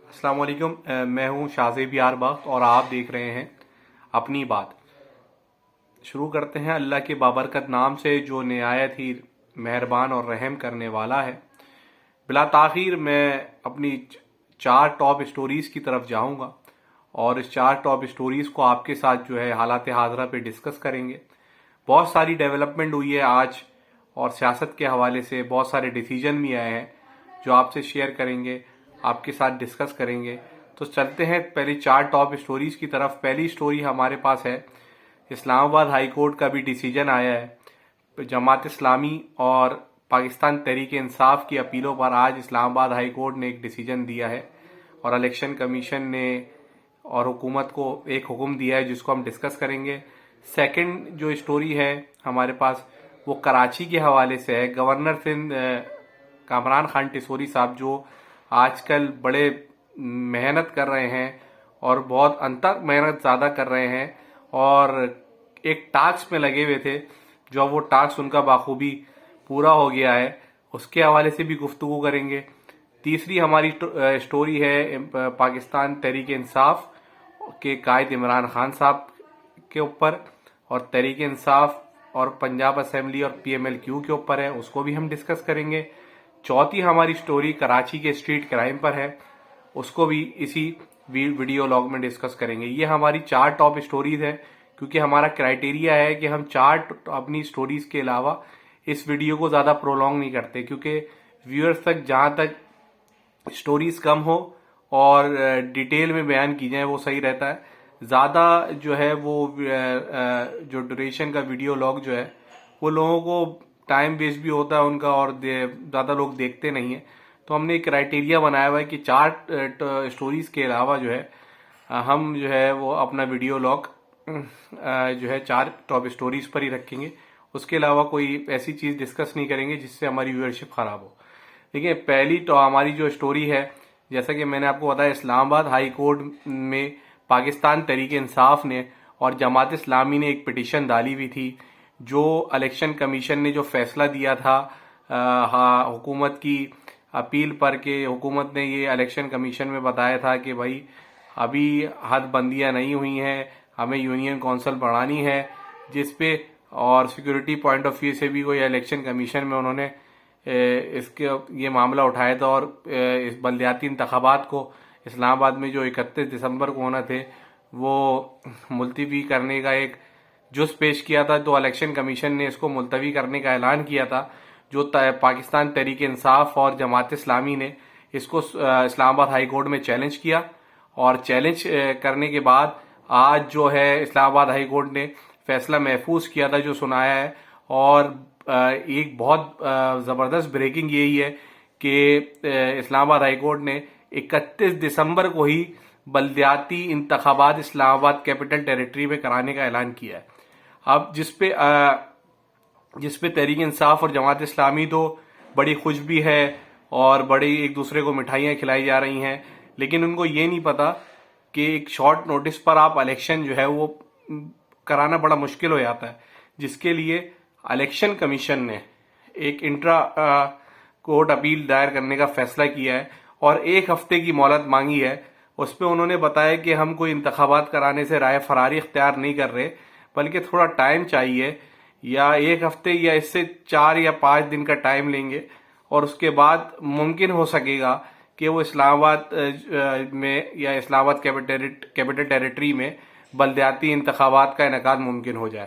السلام علیکم، میں ہوں شازیب یار بخت اور آپ دیکھ رہے ہیں اپنی بات۔ شروع کرتے ہیں اللہ کے بابرکت نام سے جو نہایت ہی مہربان اور رحم کرنے والا ہے۔ بلا تاخیر میں اپنی چار ٹاپ اسٹوریز کی طرف جاؤں گا اور اس چار ٹاپ اسٹوریز کو آپ کے ساتھ جو ہے حالات حاضرہ پہ ڈسکس کریں گے۔ بہت ساری ڈیولپمنٹ ہوئی ہے آج اور سیاست کے حوالے سے بہت سارے ڈیسیجن بھی آئے ہیں جو آپ سے شیئر کریں گے، آپ کے ساتھ ڈسکس کریں گے۔ تو چلتے ہیں پہلے چار ٹاپ اسٹوریز کی طرف۔ پہلی اسٹوری ہمارے پاس ہے، اسلام آباد ہائی کورٹ کا بھی ڈیسیجن آیا ہے۔ جماعت اسلامی اور پاکستان تحریک انصاف کی اپیلوں پر آج اسلام آباد ہائی کورٹ نے ایک ڈیسیجن دیا ہے اور الیکشن کمیشن نے اور حکومت کو ایک حکم دیا ہے جس کو ہم ڈسکس کریں گے۔ سیکنڈ جو اسٹوری ہے ہمارے پاس وہ کراچی کے حوالے سے ہے۔ گورنر سندھ کامران خان ٹیسوری صاحب جو آج کل بڑے محنت کر رہے ہیں اور بہت انتھک محنت زیادہ کر رہے ہیں اور ایک ٹاسک میں لگے ہوئے تھے جو اب وہ ٹاسک ان کا بخوبی پورا ہو گیا ہے، اس کے حوالے سے بھی گفتگو کریں گے۔ تیسری ہماری اسٹوری ہے پاکستان تحریک انصاف کے قائد عمران خان صاحب کے اوپر اور تحریک انصاف اور پنجاب اسمبلی اور پی ایم ایل کیو کے اوپر ہے، اس کو بھی ہم ڈسکس کریں گے۔ چوتھی ہماری اسٹوری کراچی کے اسٹریٹ کرائم پر ہے، اس کو بھی اسی ویڈیو لاگ میں ڈسکس کریں گے۔ یہ ہماری چار ٹاپ اسٹوریز ہیں کیونکہ ہمارا کرائیٹیریا ہے کہ ہم چار اپنی اسٹوریز کے علاوہ اس ویڈیو کو زیادہ پرولونگ نہیں کرتے کیونکہ ویورز تک جہاں تک اسٹوریز کم ہو اور ڈیٹیل میں بیان کی جائیں وہ صحیح رہتا ہے۔ زیادہ جو ہے وہ جو ڈوریشن کا ویڈیو لاگ جو ہے وہ لوگوں کو ٹائم ویسٹ بھی ہوتا ہے ان کا اور زیادہ لوگ دیکھتے نہیں ہیں، تو ہم نے ایک کرائیٹیریا بنایا ہوا ہے کہ چار اسٹوریز کے علاوہ جو ہے ہم جو ہے وہ اپنا ویڈیو لاگ جو ہے چار ٹاپ اسٹوریز پر ہی رکھیں گے، اس کے علاوہ کوئی ایسی چیز ڈسکس نہیں کریں گے جس سے ہماری ویورشپ خراب ہو۔ دیکھیں پہلی تو ہماری جو اسٹوری ہے، جیسا کہ میں نے آپ کو بتایا، اسلام آباد ہائی کورٹ میں پاکستان تحریک انصاف نے اور جماعت اسلامی نے ایک پٹیشن ڈالی ہوئی تھی جو الیکشن کمیشن نے جو فیصلہ دیا تھا حکومت کی اپیل پر، کہ حکومت نے یہ الیکشن کمیشن میں بتایا تھا کہ بھائی ابھی حد بندیاں نہیں ہوئی ہیں، ہمیں یونین کونسل بڑھانی ہے، جس پہ اور سیکورٹی پوائنٹ آف ویو سے بھی کوئی الیکشن کمیشن میں انہوں نے اس کے یہ معاملہ اٹھایا تھا اور اس بلدیاتی انتخابات کو اسلام آباد میں جو 31 دسمبر کو ہونا تھے وہ ملتوی کرنے کا ایک جز پیش کیا تھا، تو الیکشن کمیشن نے اس کو ملتوی کرنے کا اعلان کیا تھا، جو پاکستان تحریک انصاف اور جماعت اسلامی نے اس کو اسلام آباد ہائی کورٹ میں چیلنج کیا اور چیلنج کرنے کے بعد آج جو ہے اسلام آباد ہائی کورٹ نے فیصلہ محفوظ کیا تھا جو سنایا ہے، اور ایک بہت زبردست بریکنگ یہی ہے کہ اسلام آباد ہائی کورٹ نے 31 دسمبر کو ہی بلدیاتی انتخابات اسلام آباد کیپٹل ٹیریٹری میں کرانے کا اعلان کیا ہے۔ اب جس پہ تحریک انصاف اور جماعت اسلامی تو بڑی خوش بھی ہے اور بڑی ایک دوسرے کو مٹھائیاں کھلائی جا رہی ہیں، لیکن ان کو یہ نہیں پتا کہ ایک شارٹ نوٹس پر آپ الیکشن جو ہے وہ کرانا بڑا مشکل ہو جاتا ہے، جس کے لیے الیکشن کمیشن نے ایک انٹرا کورٹ اپیل دائر کرنے کا فیصلہ کیا ہے اور 1 ہفتے کی مہلت مانگی ہے۔ اس پہ انہوں نے بتایا کہ ہم کوئی انتخابات کرانے سے رائے فراری اختیار نہیں کر رہے، بلکہ تھوڑا ٹائم چاہیے، یا 1 ہفتے یا اس سے 4 یا 5 دن کا ٹائم لیں گے، اور اس کے بعد ممکن ہو سکے گا کہ وہ اسلام آباد میں یا اسلام آباد کیپٹل ٹیریٹری میں بلدیاتی انتخابات کا انعقاد ممکن ہو جائے۔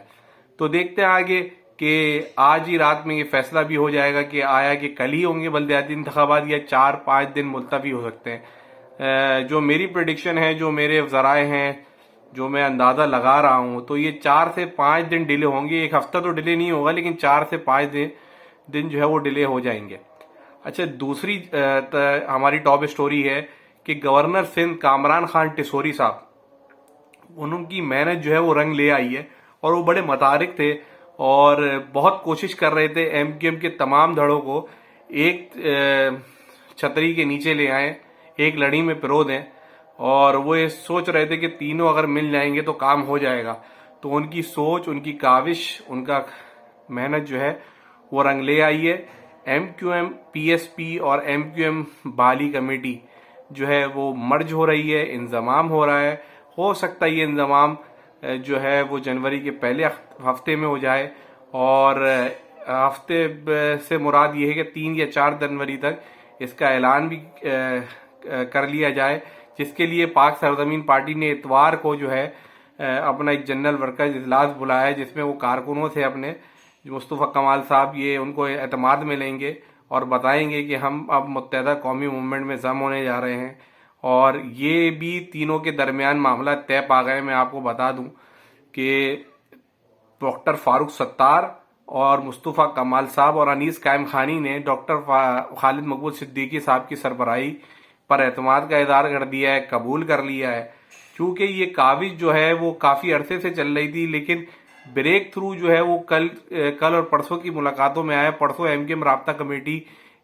تو دیکھتے ہیں آگے کہ آج ہی رات میں یہ فیصلہ بھی ہو جائے گا کہ آیا کہ کل ہی ہوں گے بلدیاتی انتخابات یا 4-5 دن ملتوی ہو سکتے ہیں۔ جو میری پریڈکشن ہے، جو میرے ذرائع ہیں، جو میں اندازہ لگا رہا ہوں، تو یہ 4 سے 5 دن ڈیلے ہوں گے۔ 1 ہفتہ تو ڈیلے نہیں ہوگا لیکن 4 سے 5 دن جو ہے وہ ڈیلے ہو جائیں گے۔ اچھا، دوسری ہماری ٹاپ اسٹوری ہے کہ گورنر سندھ کامران خان ٹیسوری صاحب، ان کی محنت جو ہے وہ رنگ لے آئی ہے اور وہ بڑے متحرک تھے اور بہت کوشش کر رہے تھے ایم کیو ایم کے تمام دھڑوں کو ایک چھتری کے نیچے لے آئیں، ایک لڑی میں پرو دیں، اور وہ یہ سوچ رہے تھے کہ تینوں اگر مل جائیں گے تو کام ہو جائے گا۔ تو ان کی سوچ، ان کی کاوش، ان کا محنت جو ہے وہ رنگ لے آئی ہے۔ M Q M, P S P اور ایم کیو ایم بالی کمیٹی جو ہے وہ مرج ہو رہی ہے، انضمام ہو رہا ہے. ہو سکتا ہے یہ انضمام جو ہے وہ جنوری کے پہلے ہفتے میں ہو جائے، اور ہفتے سے مراد یہ ہے کہ 3 یا 4 جنوری تک اس کا اعلان بھی کر لیا جائے، جس کے لیے پاک سرزمین پارٹی نے اتوار کو جو ہے اپنا ایک جنرل ورکرز اجلاس بلایا ہے، جس میں وہ کارکنوں سے اپنے مصطفیٰ کمال صاحب یہ ان کو اعتماد میں لیں گے اور بتائیں گے کہ ہم اب متحدہ قومی موومنٹ میں ضم ہونے جا رہے ہیں. اور یہ بھی تینوں کے درمیان معاملہ طے پا گئے. میں آپ کو بتا دوں کہ ڈاکٹر فاروق ستار اور مصطفیٰ کمال صاحب اور انیس قائم خانی نے ڈاکٹر خالد مقبول صدیقی صاحب کی سربراہی پر اعتماد کا اظہار کر دیا ہے، قبول کر لیا ہے. چونکہ یہ کاوش جو ہے وہ کافی عرصے سے چل رہی تھی، لیکن بریک تھرو جو ہے وہ کل اور پرسوں کی ملاقاتوں میں آیا. پرسوں ایم کیو ایم رابطہ کمیٹی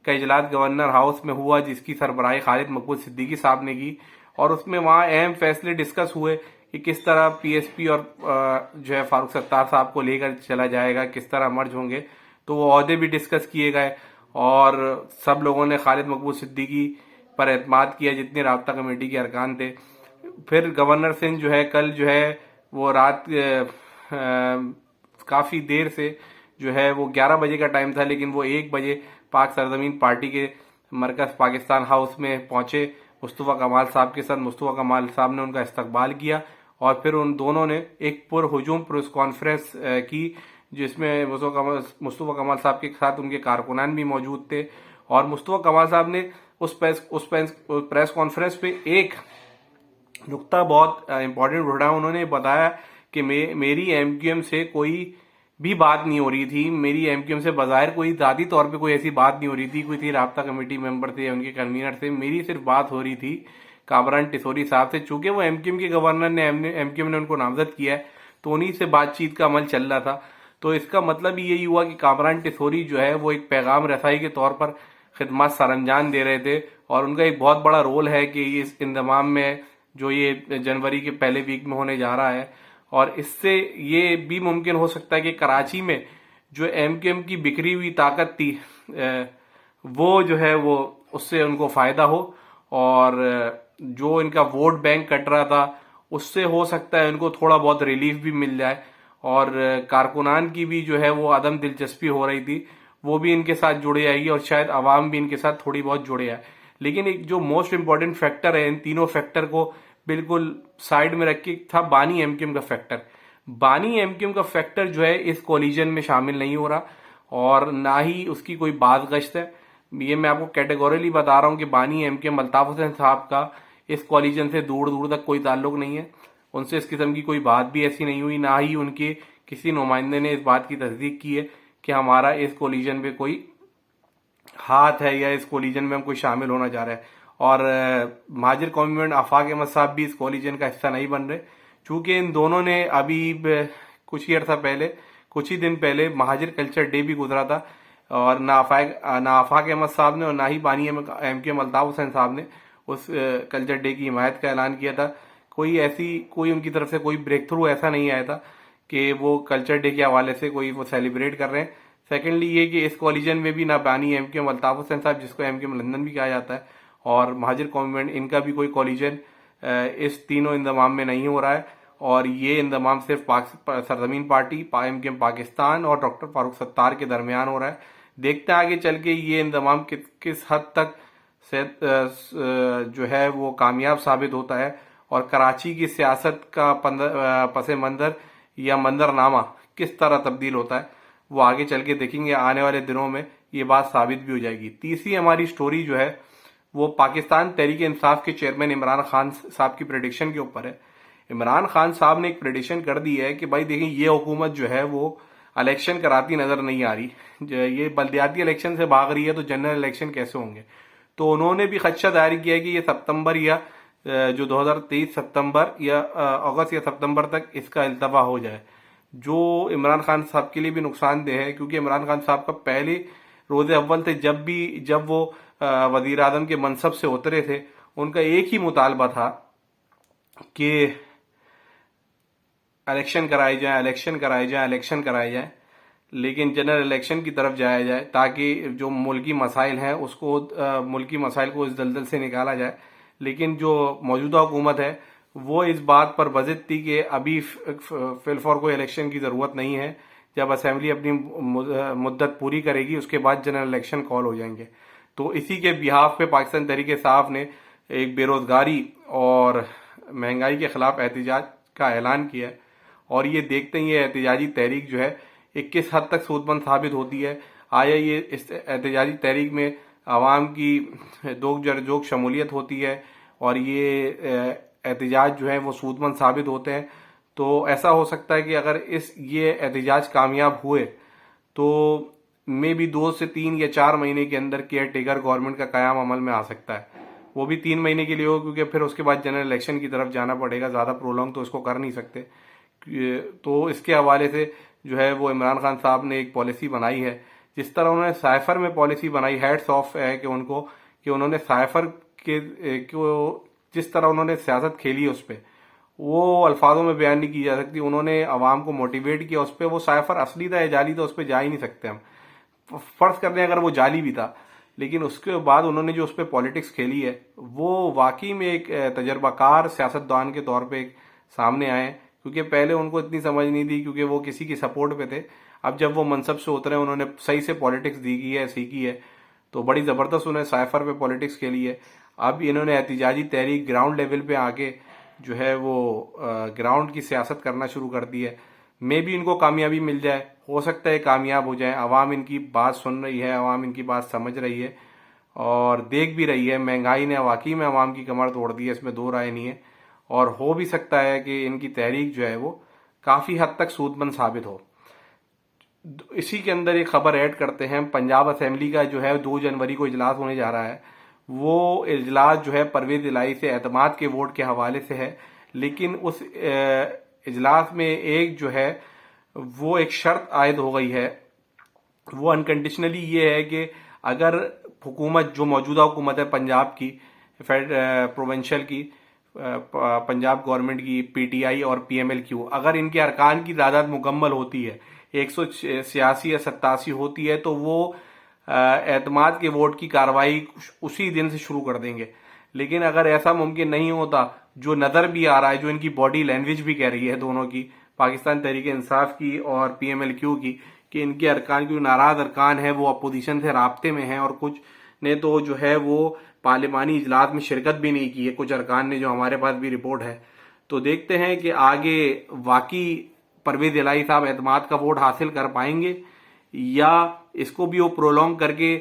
کا اجلاس گورنر ہاؤس میں ہوا، جس کی سربراہی خالد مقبول صدیقی صاحب نے کی، اور اس میں وہاں اہم فیصلے ڈسکس ہوئے کہ کس طرح پی ایس پی اور جو ہے فاروق ستار صاحب کو لے کر چلا جائے گا، کس طرح مرج ہوں گے. تو وہ عہدے بھی ڈسکس کیے گئے، اور سب لوگوں نے خالد مقبول صدیقی پر اعتماد کیا جتنے رابطہ کمیٹی کے ارکان تھے. پھر گورنر سنگھ جو ہے کل جو ہے وہ رات کافی دیر سے جو ہے وہ 11 بجے کا ٹائم تھا، لیکن وہ 1 بجے پاک سرزمین پارٹی کے مرکز پاکستان ہاؤس میں پہنچے مصطفیٰ کمال صاحب کے ساتھ. مصطفیٰ کمال صاحب نے ان کا استقبال کیا، اور پھر ان دونوں نے ایک پرہجوم پریس کانفرنس کی، جس میں مصطفیٰ کمال صاحب کے ساتھ ان کے کارکنان بھی موجود تھے. اور مصطفیٰ کمال صاحب نے اس پریس کانفرنس پہ ایک نقطہ بہت امپورٹنٹ اٹھایا. انہوں نے بتایا کہ میری ایم کیو ایم سے کوئی بھی بات نہیں ہو رہی تھی، میری ایم کیو ایم سے بظاہر کوئی ذاتی طور پہ کوئی ایسی بات نہیں ہو رہی تھی، کوئی تھی رابطہ کمیٹی ممبر تھے یا ان کے کنوینر تھے. میری صرف بات ہو رہی تھی کامران ٹیسوری صاحب سے. چونکہ وہ ایم کیو ایم کے گورنر نے ایم کیو ایم نے ان کو نامزد کیا ہے، تو انہی سے بات چیت کا عمل چل رہا تھا. تو اس کا مطلب یہی ہوا کہ کامران ٹیسوری جو ہے وہ ایک پیغام رسائی کے طور پر خدمات سر انجام دے رہے تھے، اور ان کا ایک بہت بڑا رول ہے کہ اس انضمام میں جو یہ جنوری کے پہلے ویک میں ہونے جا رہا ہے. اور اس سے یہ بھی ممکن ہو سکتا ہے کہ کراچی میں جو ایم کیو ایم کی بکھری ہوئی طاقت تھی وہ جو ہے وہ اس سے ان کو فائدہ ہو، اور جو ان کا ووٹ بینک کٹ رہا تھا اس سے ہو سکتا ہے ان کو تھوڑا بہت ریلیف بھی مل جائے. اور کارکنان کی بھی جو ہے وہ عدم دلچسپی ہو رہی تھی وہ بھی ان کے ساتھ جڑے جائے گی، اور شاید عوام بھی ان کے ساتھ تھوڑی بہت جڑے جائے. لیکن ایک جو موسٹ امپورٹنٹ فیکٹر ہے، ان تینوں فیکٹر کو بالکل سائیڈ میں رکھ کے، تھا بانی ایم کیو ایم کا فیکٹر. بانی ایم کیو ایم کا فیکٹر جو ہے اس کولیجن میں شامل نہیں ہو رہا، اور نہ ہی اس کی کوئی بات گشت ہے. یہ میں آپ کو کیٹیگوریلی بتا رہا ہوں کہ بانی M Q M Altaf Hussain صاحب کا اس کولیجن سے دور دور تک کوئی تعلق نہیں ہے. ان سے اس قسم کی کوئی بات بھی ایسی نہیں ہوئی، نہ ہی ان کے کسی نمائندے نے اس بات کی تصدیق کی ہے کہ ہمارا اس کولیجن پہ کوئی ہاتھ ہے یا اس کولیجن میں ہم کوئی شامل ہونا چاہ رہے ہیں. اور مہاجر قومی موومنٹ آفاق احمد صاحب بھی اس کولیجن کا حصہ نہیں بن رہے، چونکہ ان دونوں نے ابھی کچھ ہی دن پہلے مہاجر کلچر ڈے بھی گزرا تھا، اور نہ آفاق احمد صاحب نے اور نہ ہی بانی M Q M Altaf Hussain صاحب نے اس کلچر ڈے کی حمایت کا اعلان کیا تھا. کوئی ان کی طرف سے کوئی بریک تھرو ایسا نہیں آیا تھا کہ وہ کلچر ڈے کے حوالے سے کوئی وہ سیلیبریٹ کر رہے ہیں. سیکنڈلی یہ کہ اس کولیجن میں بھی نہ بانی M Q M Altaf Hussain صاحب، جس کو ایم کیو ایم لندن بھی کہا جاتا ہے، اور مہاجر قومی موومنٹ، ان کا بھی کوئی کولیجن اس تینوں انضمام میں نہیں ہو رہا ہے. اور یہ انضمام صرف سرزمین party, M Q M Pakistan اور ڈاکٹر فاروق ستار کے درمیان ہو رہا ہے. دیکھتے ہیں آگے چل کے یہ انضمام کس حد تک جو ہے وہ کامیاب ثابت ہوتا ہے، اور کراچی کی سیاست کا پس منظر یا منظرنامہ کس طرح تبدیل ہوتا ہے، وہ آگے چل کے دیکھیں گے. آنے والے دنوں میں یہ بات ثابت بھی ہو جائے گی. تیسری ہماری سٹوری جو ہے وہ پاکستان تحریک انصاف کے چیئرمین عمران خان صاحب کی پریڈکشن کے اوپر ہے. عمران خان صاحب نے ایک پریڈکشن کر دی ہے کہ بھائی دیکھیں یہ حکومت جو ہے وہ الیکشن کراتی نظر نہیں آ رہی، یہ بلدیاتی الیکشن سے بھاگ رہی ہے تو جنرل الیکشن کیسے ہوں گے. تو انہوں نے بھی خدشہ ظاہر کیا ہے کہ یہ ستمبر یا جو 2023 ستمبر یا اگست یا ستمبر تک اس کا التوا ہو جائے، جو عمران خان صاحب کے لیے بھی نقصان دہ ہے. کیونکہ عمران خان صاحب کا پہلے روز اول تھے جب وہ وزیر اعظم کے منصب سے اترے تھے، ان کا ایک ہی مطالبہ تھا کہ الیکشن کرائے جائیں، لیکن جنرل الیکشن کی طرف جایا جائے تاکہ جو ملکی مسائل ہیں ملکی مسائل کو اس دلدل سے نکالا جائے. لیکن جو موجودہ حکومت ہے وہ اس بات پر بضد تھی کہ ابھی فی الفور کوئی الیکشن کی ضرورت نہیں ہے، جب اسمبلی اپنی مدت پوری کرے گی اس کے بعد جنرل الیکشن کال ہو جائیں گے۔ تو اسی کے بہاف پہ پاکستان تحریک انصاف نے ایک بے روزگاری اور مہنگائی کے خلاف احتجاج کا اعلان کیا ہے، اور یہ دیکھتے ہیں یہ احتجاجی تحریک جو ہے کس حد تک سود مند ثابت ہوتی ہے۔ آیا یہ اس احتجاجی تحریک میں عوام کی دوک جرجوک شمولیت ہوتی ہے اور یہ احتجاج جو ہے وہ سود مند ثابت ہوتے ہیں، تو ایسا ہو سکتا ہے کہ اگر یہ احتجاج کامیاب ہوئے تو میں بھی 2 سے 3 یا 4 مہینے کے اندر کیئر ٹیکر گورنمنٹ کا قیام عمل میں آ سکتا ہے۔ وہ بھی 3 مہینے کے لیے ہو، کیونکہ پھر اس کے بعد جنرل الیکشن کی طرف جانا پڑے گا، زیادہ پرولونگ تو اس کو کر نہیں سکتے۔ تو اس کے حوالے سے جو ہے وہ عمران خان صاحب نے ایک پالیسی بنائی ہے، جس طرح انہوں نے سائفر میں پالیسی بنائی، ہیڈس آف ہے کہ ان کو کہ انہوں نے سائفر کے جس طرح انہوں نے سیاست کھیلی اس پہ وہ الفاظوں میں بیان نہیں کی جا سکتی۔ انہوں نے عوام کو موٹیویٹ کیا اس پہ، وہ سائفر اصلی تھا یا جعلی تھا اس پہ جا ہی نہیں سکتے ہم، فرض کر لیں اگر وہ جعلی بھی تھا، لیکن اس کے بعد انہوں نے جو اس پہ پالیٹکس کھیلی ہے وہ واقعی میں ایک تجربہ کار سیاستدان کے طور پہ سامنے آئے، کیونکہ پہلے ان کو اتنی سمجھ نہیں تھی کیونکہ وہ کسی کی سپورٹ پہ تھے۔ اب جب وہ منصب سے اترے انہوں نے صحیح سے پالیٹکس دی ہے، سیکھی ہے، تو بڑی زبردست انہوں نے سائفر پہ پالیٹکس کھیلی ہے۔ اب انہوں نے احتجاجی تحریک گراؤنڈ لیول پہ آ کے جو ہے وہ گراؤنڈ کی سیاست کرنا شروع کر دی ہے۔ میں بھی ان کو کامیابی مل جائے، ہو سکتا ہے کامیاب ہو جائیں، عوام ان کی بات سن رہی ہے، عوام ان کی بات سمجھ رہی ہے اور دیکھ بھی رہی ہے۔ مہنگائی نے واقعی میں عوام کی کمر توڑ دی ہے، اس میں دو رائے نہیں ہے، اور ہو بھی سکتا ہے کہ ان کی تحریک جو ہے وہ کافی حد تک سود مند ثابت ہو۔ اسی کے اندر ایک خبر ایڈ کرتے ہیں، پنجاب اسمبلی کا جو ہے 2 جنوری کو اجلاس ہونے جا رہا ہے۔ وہ اجلاس جو ہے پرویز الہی سے اعتماد کے ووٹ کے حوالے سے ہے، لیکن اس اجلاس میں ایک جو ہے وہ ایک شرط عائد ہو گئی ہے، وہ انکنڈیشنلی یہ ہے کہ اگر حکومت جو موجودہ حکومت ہے پنجاب کی پروونشل کی پنجاب گورنمنٹ کی پی ٹی آئی اور پی ایم ایل کیو، اگر ان کے ارکان کی تعداد مکمل ہوتی ہے 186 یا 87 ہوتی ہے تو وہ اعتماد کے ووٹ کی کارروائی اسی دن سے شروع کر دیں گے۔ لیکن اگر ایسا ممکن نہیں ہوتا، جو نظر بھی آ رہا ہے، جو ان کی باڈی لینگویج بھی کہہ رہی ہے دونوں کی، پاکستان تحریک انصاف کی اور پی ایم ایل کیو کی، کہ ان کے ارکان کی ناراض ارکان ہیں وہ اپوزیشن سے رابطے میں ہیں، اور کچھ نے تو جو ہے وہ پارلیمانی اجلاس میں شرکت بھی نہیں کی ہے، کچھ ارکان نے، جو ہمارے پاس بھی رپورٹ ہے۔ تو دیکھتے ہیں کہ آگے واقعی پرویز الہی صاحب اعتماد کا ووٹ حاصل کر پائیں گے، یا اس کو بھی وہ پرولونگ کر کے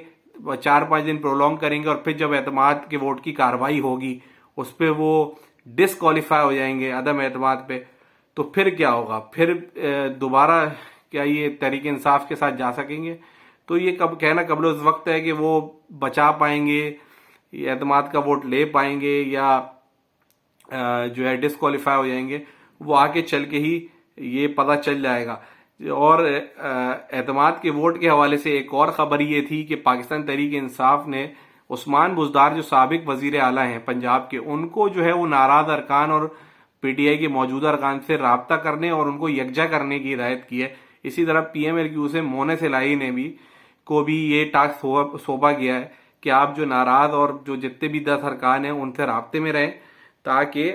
4-5 دن پرولونگ کریں گے، اور پھر جب اعتماد کے ووٹ کی کارروائی ہوگی اس پہ وہ ڈسکوالیفائی ہو جائیں گے عدم اعتماد پہ، تو پھر کیا ہوگا؟ پھر دوبارہ کیا یہ تحریک انصاف کے ساتھ جا سکیں گے؟ تو یہ کہنا قبل اس وقت ہے کہ وہ بچا پائیں گے، اعتماد کا ووٹ لے پائیں گے، یا جو ہے ڈسکوالیفائی ہو جائیں گے، وہ آگے چل کے ہی یہ پتہ چل جائے گا۔ اور اعتماد کے ووٹ کے حوالے سے ایک اور خبر یہ تھی کہ پاکستان تحریک انصاف نے عثمان بزدار جو سابق وزیر اعلیٰ ہیں پنجاب کے، ان کو جو ہے وہ ناراض ارکان اور پی ٹی آئی کے موجودہ ارکان سے رابطہ کرنے اور ان کو یکجا کرنے کی ہدایت کی ہے۔ اسی طرح پی ایم ایل کیو سے مونس الہی نے کو بھی یہ ٹاسک سونپا گیا ہے کہ آپ جو ناراض اور جو جتنے بھی 10 ارکان ہیں ان سے رابطے میں رہیں، تاکہ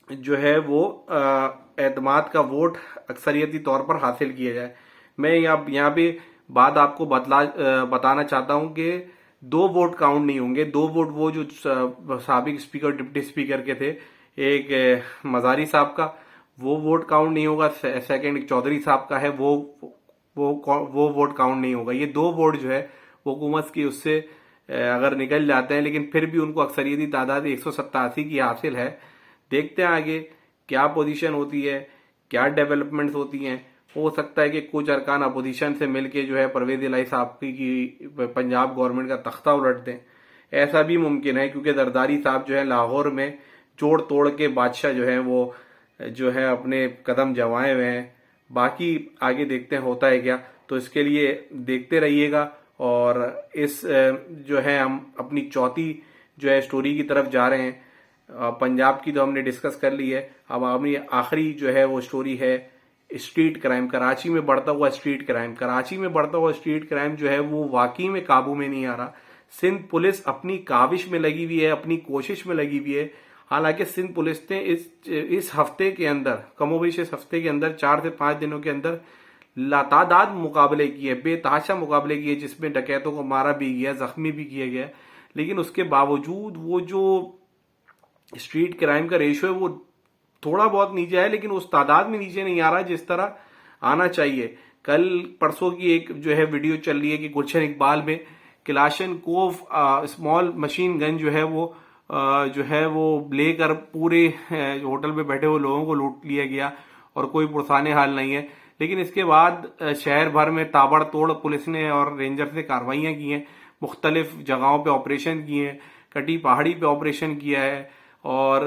جو ہے وہ اعتماد کا ووٹ اکثریتی طور پر حاصل کیا جائے۔ میں یہاں پہ بات آپ کو بتانا چاہتا ہوں کہ 2 ووٹ کاؤنٹ نہیں ہوں گے۔ 2 ووٹ وہ جو سابق اسپیکر ڈپٹی اسپیکر کے تھے، ایک مزاری صاحب کا، وہ ووٹ کاؤنٹ نہیں ہوگا، سیکنڈ ایک چودھری صاحب کا ہے، وہ ووٹ کاؤنٹ نہیں ہوگا۔ یہ 2 ووٹ جو ہے وہ حکومت کی اس سے اگر نکل جاتے ہیں، لیکن پھر بھی ان کو اکثریتی تعداد 187 کی حاصل ہے۔ دیکھتے ہیں آگے کیا پوزیشن ہوتی ہے، کیا ڈیولپمنٹس ہوتی ہیں۔ ہو سکتا ہے کہ کچھ ارکان اپوزیشن سے مل کے جو ہے پرویز الہی صاحب کی پنجاب گورنمنٹ کا تختہ الٹ دیں، ایسا بھی ممکن ہے، کیونکہ زرداری صاحب جو ہے لاہور میں جوڑ توڑ کے بادشاہ جو ہے وہ جو ہے اپنے قدم جمائے ہوئے ہیں۔ باقی آگے دیکھتے ہیں ہوتا ہے کیا، تو اس کے لیے دیکھتے رہیے گا۔ اور اس جو ہے ہم اپنی چوتھی جو ہے سٹوری کی طرف جا رہے ہیں۔ پنجاب کی تو ہم نے ڈسکس کر لی ہے، اب ہماری آخری جو ہے وہ سٹوری ہے اسٹریٹ کرائم، کراچی میں بڑھتا ہوا اسٹریٹ کرائم۔ کراچی میں بڑھتا ہوا اسٹریٹ کرائم جو ہے وہ واقعی میں قابو میں نہیں آ رہا۔ سندھ پولیس اپنی کاوش میں لگی ہوئی ہے، اپنی کوشش میں لگی ہوئی ہے. حالانکہ سندھ پولیس نے اس ہفتے کے اندر، کم و بیش اس ہفتے کے اندر 4 سے 5 دنوں کے اندر لاتعداد مقابلے کیے، بے تحاشا مقابلے کیے، جس میں ڈکیتوں کو مارا بھی گیا، زخمی بھی کیا گیا. لیکن اس کے باوجود وہ جو اسٹریٹ کرائم کا ریشو ہے وہ تھوڑا بہت نیچے ہے، لیکن اس تعداد میں نیچے نہیں آ رہا جس طرح آنا چاہیے. کل پرسوں کی ایک جو ہے ویڈیو چل رہی ہے کہ گلشن اقبال میں کلاشن کوف اسمال مشین گن جو ہے وہ لے کر پورے ہوٹل میں بیٹھے ہوئے لوگوں کو لوٹ لیا گیا اور کوئی پرسانے حال نہیں ہے. لیکن اس کے بعد شہر بھر میں تابڑ توڑ پولیس نے اور رینجرز نے کاروائیاں کی ہیں، مختلف جگہوں پہ آپریشن کیے ہیں. کٹی پہاڑی پہ آپریشن کیا ہے اور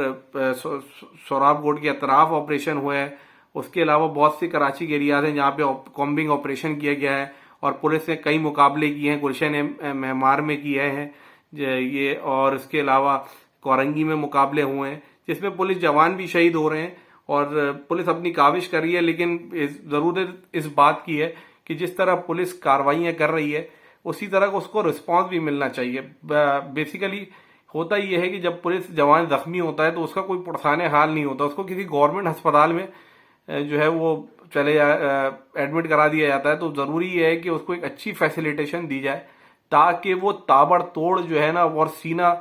سوراب کوٹ کے اطراف آپریشن ہوا ہے. اس کے علاوہ بہت سی کراچی کے ایریاز ہیں جہاں پہ کامبنگ آپریشن کیا گیا ہے اور پولیس نے کئی مقابلے کیے ہیں. گلشن معمار میں کیے ہیں یہ، اور اس کے علاوہ کورنگی میں مقابلے ہوئے ہیں جس میں پولیس جوان بھی شہید ہو رہے ہیں اور پولیس اپنی کاوش کر رہی ہے. لیکن ضرورت اس بات کی ہے کہ جس طرح پولیس کاروائیاں کر رہی ہے اسی طرح اس کو رسپانس بھی ملنا چاہیے. بیسیکلی ہوتا یہ ہے کہ جب پولیس جوان زخمی ہوتا ہے تو اس کا کوئی پرسانے حال نہیں ہوتا، اس کو کسی گورنمنٹ ہسپتال میں جو ہے وہ ایڈمٹ کرا دیا جاتا ہے. تو ضروری یہ ہے کہ اس کو ایک اچھی فیسیلیٹیشن دی جائے تاکہ وہ تابڑ توڑ جو ہے نا اور سینہ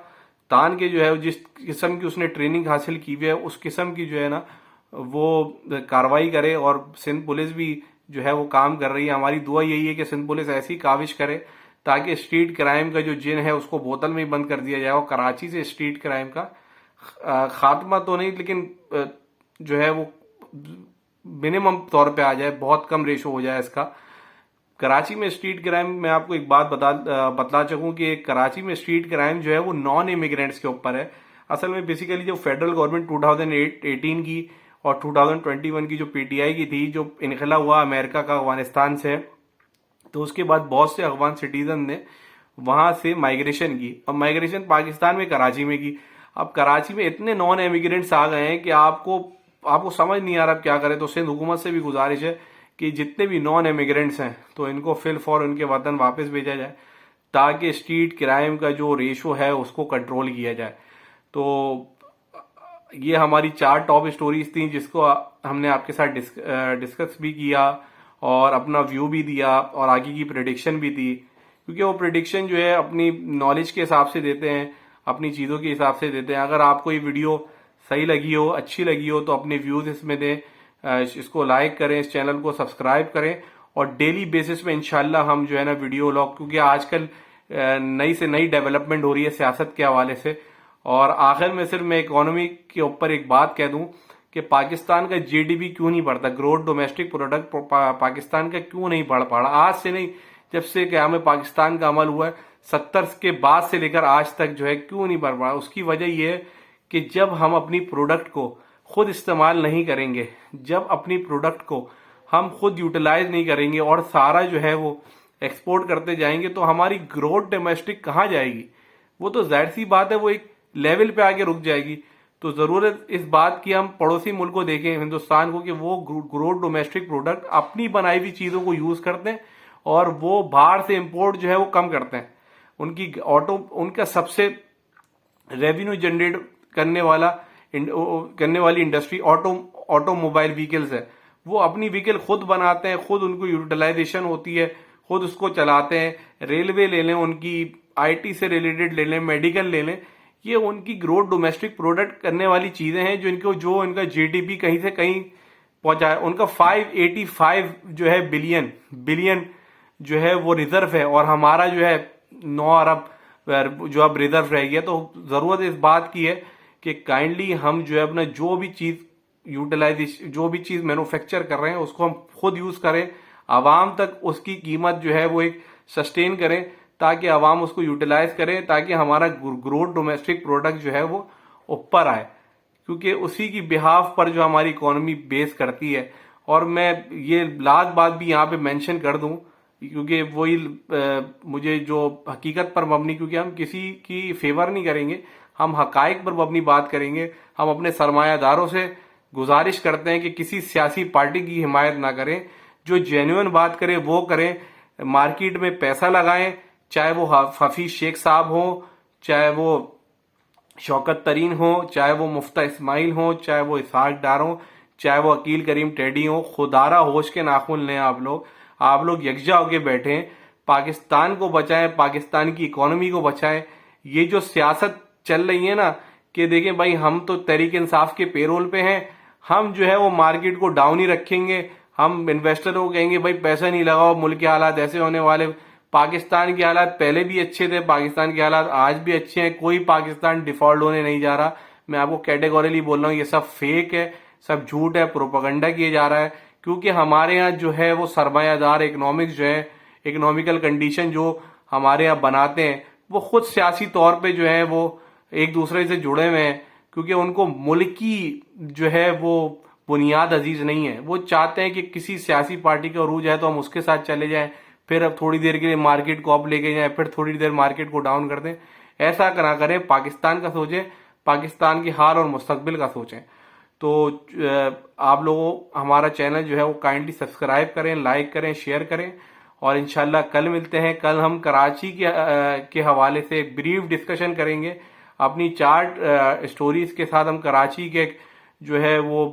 تان کے جو ہے جس قسم کی اس نے ٹریننگ حاصل کی ہوئی ہے اس قسم کی جو ہے نا وہ کاروائی کرے. اور سندھ پولیس بھی جو ہے وہ کام کر رہی ہے. ہماری دعا یہی ہے کہ سندھ پولیس ایسی کاوش کرے تاکہ اسٹریٹ کرائم کا جو جن ہے اس کو بوتل میں ہی بند کر دیا جائے اور کراچی سے اسٹریٹ کرائم کا خاتمہ تو نہیں لیکن جو ہے وہ منیمم طور پہ آ جائے، بہت کم ریشو ہو جائے اس کا. کراچی میں اسٹریٹ کرائم میں آپ کو ایک بات بتلا چکوں کہ کراچی میں اسٹریٹ کرائم جو ہے وہ نان امیگرینٹس کے اوپر ہے. اصل میں بیسیکلی جو فیڈرل گورنمنٹ 2018 کی اور 2021 کی جو پی ٹی آئی کی تھی، جو انخلا ہوا امریکہ کا افغانستان سے، تو اس کے بعد بہت سے افغان سٹیزن نے وہاں سے مائگریشن کی اور مائگریشن پاکستان میں کراچی میں کی. اب کراچی میں اتنے نان امیگرینٹس آ گئے ہیں کہ آپ کو سمجھ نہیں آ رہا کیا کرے. تو سندھ حکومت سے بھی گزارش ہے کہ جتنے بھی نان امیگرینٹس ہیں تو ان کو فی الفور ان کے وطن واپس بھیجا جائے تاکہ اسٹریٹ کرائم کا جو ریشو ہے اس کو کنٹرول کیا جائے. تو یہ ہماری 4 ٹاپ اسٹوریز تھیں جس کو ہم نے آپ کے ساتھ ڈسکس بھی کیا اور اپنا ویو بھی دیا اور آگے کی پریڈکشن بھی دی، کیونکہ وہ پریڈکشن جو ہے اپنی نالج کے حساب سے دیتے ہیں، اپنی چیزوں کے حساب سے دیتے ہیں. اگر آپ کو یہ ویڈیو صحیح لگی ہو، اچھی لگی ہو تو اپنے ویوز اس میں دیں، اس کو لائک کریں، اس چینل کو سبسکرائب کریں اور ڈیلی بیسس پہ انشاءاللہ ہم جو ہے نا ویڈیو لاگ، کیونکہ آج کل نئی سے نئی ڈیولپمنٹ ہو رہی ہے سیاست کے حوالے سے. اور آخر میں صرف میں اکانومی کے اوپر ایک بات کہہ دوں کہ پاکستان کا جی ڈی پی کیوں نہیں بڑھتا، گروتھ ڈومیسٹک پروڈکٹ پاکستان کا کیوں نہیں بڑھ پا رہا؟ آج سے نہیں، جب سے قیام پاکستان کا عمل ہوا ہے 70 کے بعد سے لے کر آج تک جو ہے کیوں نہیں بڑھ پا رہا؟ اس کی وجہ یہ ہے کہ جب ہم اپنی پروڈکٹ کو خود استعمال نہیں کریں گے، جب اپنی پروڈکٹ کو ہم خود یوٹیلائز نہیں کریں گے اور سارا جو ہے وہ ایکسپورٹ کرتے جائیں گے تو ہماری گروتھ ڈومیسٹک کہاں جائے گی؟ وہ تو ظاہر سی بات ہے وہ ایک لیول پہ آگے رک جائے گی. تو ضرورت اس بات کی ہم پڑوسی ملک کو دیکھیں، ہندوستان کو، کہ وہ گروتھ ڈومیسٹک پروڈکٹ اپنی بنائی ہوئی چیزوں کو یوز کرتے ہیں اور وہ باہر سے امپورٹ جو ہے وہ کم کرتے ہیں. ان کا سب سے ریونیو جنریٹ کرنے والی انڈسٹری آٹو موبائل ویکلز ہے. وہ اپنی ویکل خود بناتے ہیں، خود ان کو یوٹیلائزیشن ہوتی ہے، خود اس کو چلاتے ہیں. ریلوے لے لیں، ان کی آئی ٹی سے ریلیٹڈ لے لیں، میڈیکل لے لیں، یہ ان کی گروتھ ڈومیسٹک پروڈکٹ کرنے والی چیزیں ہیں جو ان کا جی ڈی پی کہیں سے کہیں پہنچا ہے. ان کا 585 جو ہے بلین جو ہے وہ ریزرو ہے اور ہمارا جو ہے 9 ارب جو اب ریزرو رہ گیا. تو ضرورت اس بات کی ہے کہ کائنڈلی ہم جو ہے اپنا جو بھی چیز یوٹیلائزیشن، جو بھی چیز مینوفیکچر کر رہے ہیں اس کو ہم خود یوز کریں، عوام تک اس کی قیمت جو ہے وہ ایک سسٹین کریں تاکہ عوام اس کو یوٹیلائز کرے، تاکہ ہمارا گروتھ ڈومیسٹک پروڈکٹ جو ہے وہ اوپر آئے، کیونکہ اسی کی بہاف پر جو ہماری اکانومی بیس کرتی ہے. اور میں یہ لازم بات بھی یہاں پہ مینشن کر دوں کیونکہ وہی مجھے جو حقیقت پر مبنی، کیونکہ ہم کسی کی فیور نہیں کریں گے، ہم حقائق پر مبنی بات کریں گے. ہم اپنے سرمایہ داروں سے گزارش کرتے ہیں کہ کسی سیاسی پارٹی کی حمایت نہ کریں، جو جینوئن بات کرے وہ کریں، مارکیٹ میں پیسہ لگائیں، چاہے وہ حفیظ شیخ صاحب ہوں، چاہے وہ شوکت ترین ہوں، چاہے وہ مفتہ اسماعیل ہوں، چاہے وہ اسحاق ڈار ہوں، چاہے وہ عقیل کریم ٹیڈی ہوں، خدارہ ہوش کے ناخن لیں آپ لوگ یکجا ہو کے بیٹھیں، پاکستان کو بچائیں، پاکستان کی اکانومی کو بچائیں. یہ جو سیاست چل رہی ہے نا کہ دیکھیں بھائی ہم تو تحریک انصاف کے پیرول پہ ہیں، ہم جو ہے وہ مارکیٹ کو ڈاؤن ہی رکھیں گے، ہم انویسٹروں کو کہیں گے بھائی پیسہ نہیں لگاؤ، ملک کے حالات ایسے ہونے والے. پاکستان کے حالات پہلے بھی اچھے تھے، پاکستان کے حالات آج بھی اچھے ہیں، کوئی پاکستان ڈیفالٹ ہونے نہیں جا رہا. میں آپ کو کیٹیگوریلی بول رہا ہوں یہ سب فیک ہے، سب جھوٹ ہے، پروپیگنڈا کیا جا رہا ہے. کیونکہ ہمارے ہاں جو ہے وہ سرمایہ دار اکنامکس جو ہے، اکنامیکل کنڈیشن جو ہمارے ہاں بناتے ہیں، وہ خود سیاسی طور پہ جو ہے وہ ایک دوسرے سے جڑے ہوئے ہیں. کیونکہ ان کو ملک کی جو ہے وہ بنیاد عزیز نہیں ہے. وہ چاہتے ہیں کہ کسی سیاسی پارٹی کا عروج ہے تو ہم اس کے ساتھ چلے جائیں، پھر اب تھوڑی دیر کے لیے مارکیٹ کو اپ لے کے جائیں، پھر تھوڑی دیر مارکیٹ کو ڈاؤن کر دیں. ایسا نہ کریں، پاکستان کا سوچیں، پاکستان کی حال اور مستقبل کا سوچیں. تو آپ لوگوں ہمارا چینل جو ہے وہ کائنڈلی سبسکرائب کریں، لائک کریں، شیئر کریں، اور انشاءاللہ کل ملتے ہیں. کل ہم کراچی کے حوالے سے ایک بریف ڈسکشن کریں گے. اپنی 4 اسٹوریز کے ساتھ ہم کراچی کے جو ہے وہ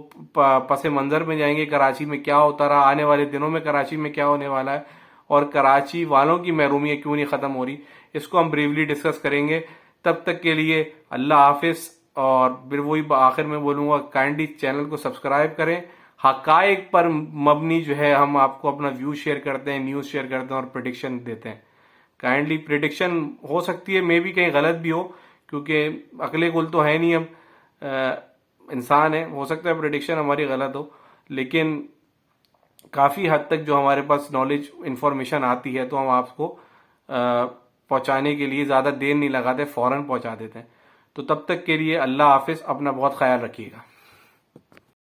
پس منظر میں جائیں گے، کراچی میں کیا ہوتا رہا، آنے والے دنوں میں کراچی میں کیا ہونے والا ہے، اور کراچی والوں کی محرومیت کیوں نہیں ختم ہو رہی. اس کو ہم بریفلی ڈسکس کریں گے. تب تک کے لیے اللہ حافظ. اور پھر وہی آخر میں بولوں گا کائنڈلی چینل کو سبسکرائب کریں. حقائق پر مبنی جو ہے ہم آپ کو اپنا ویو شیئر کرتے ہیں، نیوز شیئر کرتے ہیں اور پریڈکشن دیتے ہیں. کائنڈلی پریڈکشن ہو سکتی ہے مے بھی کہیں غلط بھی ہو، کیونکہ عقل کل تو ہے نہیں، ہم انسان ہیں، ہو سکتا ہے پریڈکشن ہماری غلط ہو، لیکن کافی حد تک جو ہمارے پاس نالج انفارمیشن آتی ہے تو ہم آپ کو پہنچانے کے لیے زیادہ دیر نہیں لگاتے، فوراً پہنچا دیتے ہیں. تو تب تک کے لیے اللہ حافظ. اپنا بہت خیال رکھیے گا.